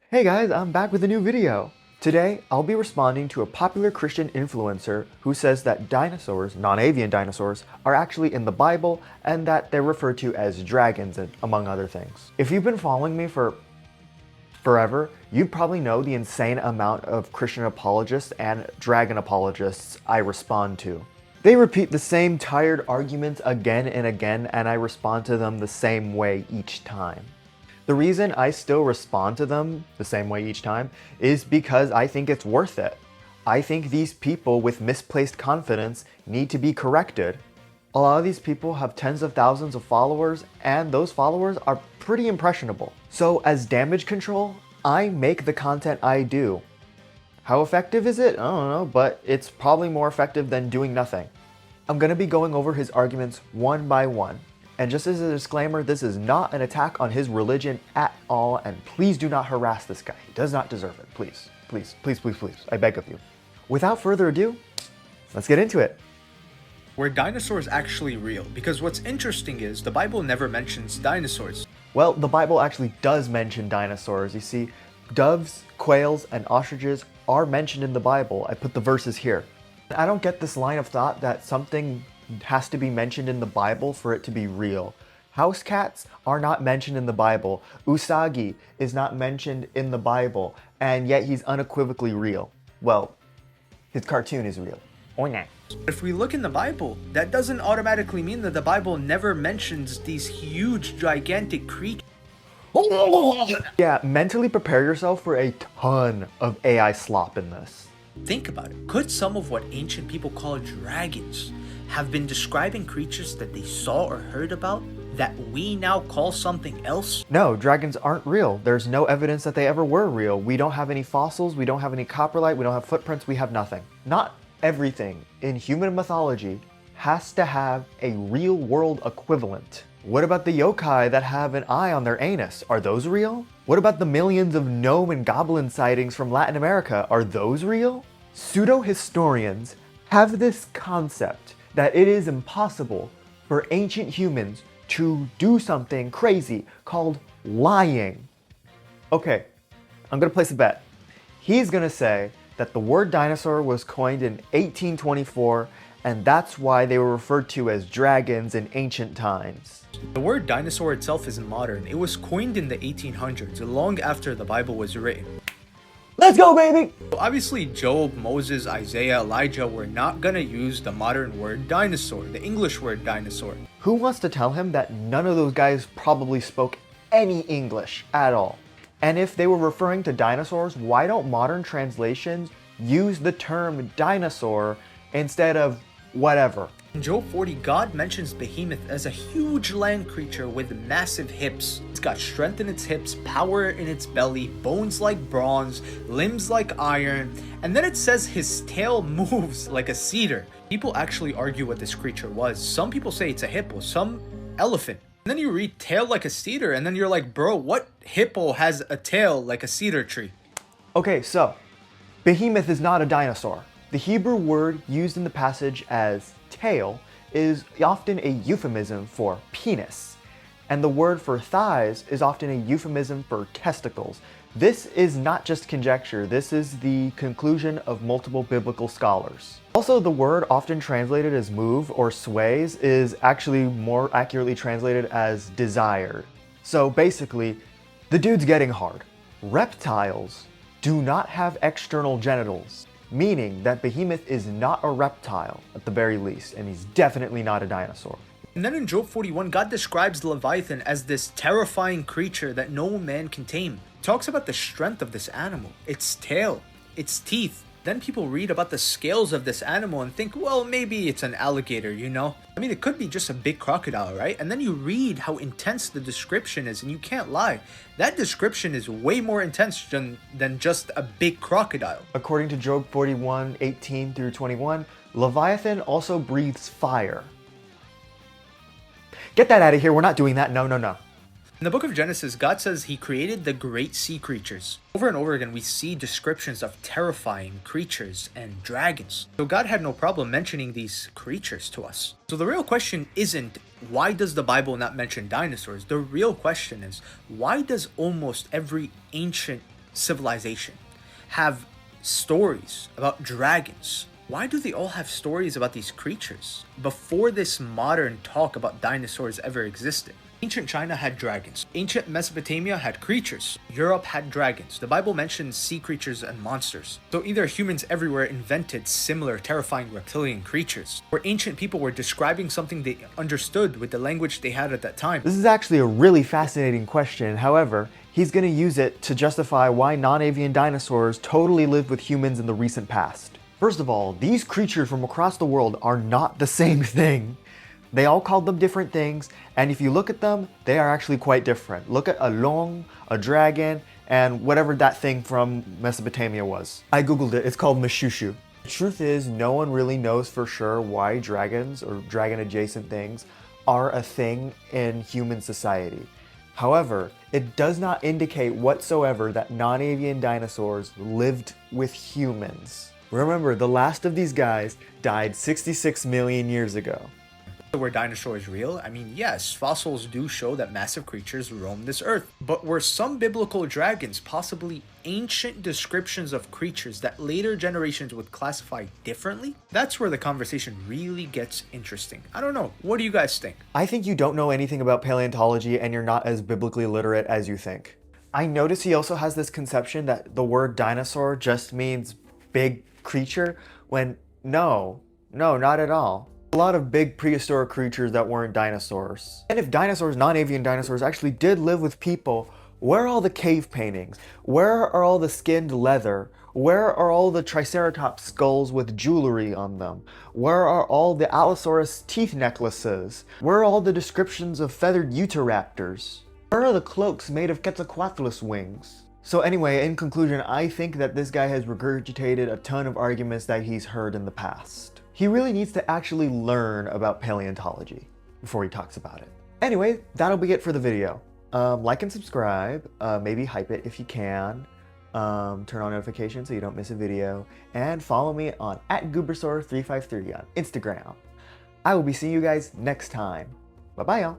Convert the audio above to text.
Hey guys, I'm back with a new video. Today, I'll be responding to a popular Christian influencer who says that dinosaurs, non-avian dinosaurs, are actually in the Bible and that they're referred to as dragons, among other things. If you've been following me for forever, you probably know the insane amount of Christian apologists and dragon apologists I respond to. They repeat the same tired arguments again and again, and I respond to them the same way each time. The reason I still respond to them the same way each time is because I think it's worth it. I think these people with misplaced confidence need to be corrected. A lot of these people have tens of thousands of followers, and those followers are pretty impressionable. So as damage control, I make the content I do. How effective is it? I don't know, but it's probably more effective than doing nothing. I'm going to be going over his arguments one by one. And just as a disclaimer, this is not an attack on his religion at all, and please do not harass this guy. He does not deserve it. Please, please, please, please, please. I beg of you. Without further ado, let's get into it. Were dinosaurs actually real? Because what's interesting is the Bible never mentions dinosaurs. Well, the Bible actually does mention dinosaurs. You see, doves, quails, and ostriches are mentioned in the Bible. I put the verses here. I don't get this line of thought that something has to be mentioned in the Bible for it to be real. House cats are not mentioned in the Bible. Usagi is not mentioned in the Bible, and yet he's unequivocally real. Well, his cartoon is real. Or not. If we look in the Bible, that doesn't automatically mean that the Bible never mentions these huge, gigantic creatures. Yeah, mentally prepare yourself for a ton of AI slop in this. Think about it. Could some of what ancient people call dragons have been describing creatures that they saw or heard about that we now call something else? No, dragons aren't real. There's no evidence that they ever were real. We don't have any fossils, we don't have any coprolite, we don't have footprints, we have nothing. Not everything in human mythology has to have a real world equivalent. What about the yokai that have an eye on their anus? Are those real? What about the millions of gnome and goblin sightings from Latin America? Are those real? Pseudo-historians have this concept that it is impossible for ancient humans to do something crazy called lying. Okay, I'm gonna place a bet. He's gonna say that the word dinosaur was coined in 1824, and that's why they were referred to as dragons in ancient times. The word dinosaur itself isn't modern. It was coined in the 1800s, long after the Bible was written. Let's go, baby! Obviously, Job, Moses, Isaiah, Elijah were not gonna use the modern word dinosaur, the English word dinosaur. Who wants to tell him that none of those guys probably spoke any English at all? And if they were referring to dinosaurs, why don't modern translations use the term dinosaur instead of whatever? In Job 40, God mentions behemoth as a huge land creature with massive hips. It's got strength in its hips, power in its belly, bones like bronze, limbs like iron, and then it says his tail moves like a cedar. People actually argue what this creature was. Some people say it's a hippo, some elephant. And then you read tail like a cedar, and then you're like, bro, what hippo has a tail like a cedar tree? Okay, so behemoth is not a dinosaur. The Hebrew word used in the passage as tail is often a euphemism for penis, and the word for thighs is often a euphemism for testicles. This is not just conjecture, this is the conclusion of multiple biblical scholars. Also, the word often translated as move or sways is actually more accurately translated as desire. So basically, the dude's getting hard. Reptiles do not have external genitals, meaning that behemoth is not a reptile at the very least, and he's definitely not a dinosaur. And then in Job 41, God describes the leviathan as this terrifying creature that no man can tame. He talks about the strength of this animal, its tail, its teeth. Then people read about the scales of this animal and think, well, maybe it's an alligator, you know? I mean, it could be just a big crocodile, right? And then you read how intense the description is, and you can't lie. That description is way more intense than just a big crocodile. According to Job 41, 18 through 21, Leviathan also breathes fire. Get that out of here, we're not doing that, no, no, no. In the book of Genesis, God says he created the great sea creatures. Over and over again, we see descriptions of terrifying creatures and dragons. So God had no problem mentioning these creatures to us. So the real question isn't, why does the Bible not mention dinosaurs? The real question is, why does almost every ancient civilization have stories about dragons? Why do they all have stories about these creatures before this modern talk about dinosaurs ever existed? Ancient China had dragons. Ancient Mesopotamia had creatures. Europe had dragons. The Bible mentions sea creatures and monsters. So either humans everywhere invented similar terrifying reptilian creatures, or ancient people were describing something they understood with the language they had at that time. This is actually a really fascinating question. However, he's going to use it to justify why non-avian dinosaurs totally lived with humans in the recent past. First of all, these creatures from across the world are not the same thing. They all called them different things, and if you look at them, they are actually quite different. Look at a long, a dragon, and whatever that thing from Mesopotamia was. I googled it, it's called Meshushu. The truth is, no one really knows for sure why dragons or dragon adjacent things are a thing in human society. However, it does not indicate whatsoever that non-avian dinosaurs lived with humans. Remember, the last of these guys died 66 million years ago. Were dinosaurs real? I mean, yes, fossils do show that massive creatures roamed this earth. But were some biblical dragons possibly ancient descriptions of creatures that later generations would classify differently? That's where the conversation really gets interesting. I don't know. What do you guys think? I think you don't know anything about paleontology and you're not as biblically literate as you think. I notice he also has this conception that the word dinosaur just means big creature, when no, not at all. A lot of big prehistoric creatures that weren't dinosaurs. And if dinosaurs, non-avian dinosaurs, actually did live with people, where are all the cave paintings? Where are all the skinned leather? Where are all the triceratops skulls with jewelry on them? Where are all the Allosaurus teeth necklaces? Where are all the descriptions of feathered Utahraptors? Where are the cloaks made of Quetzalcoatlus wings? So anyway, in conclusion, I think that this guy has regurgitated a ton of arguments that he's heard in the past. He really needs to actually learn about paleontology before he talks about it. Anyway, that'll be it for the video. Like and subscribe, maybe hype it if you can. Turn on notifications so you don't miss a video. And follow me on @Goobersaur353 on Instagram. I will be seeing you guys next time. Bye-bye, y'all.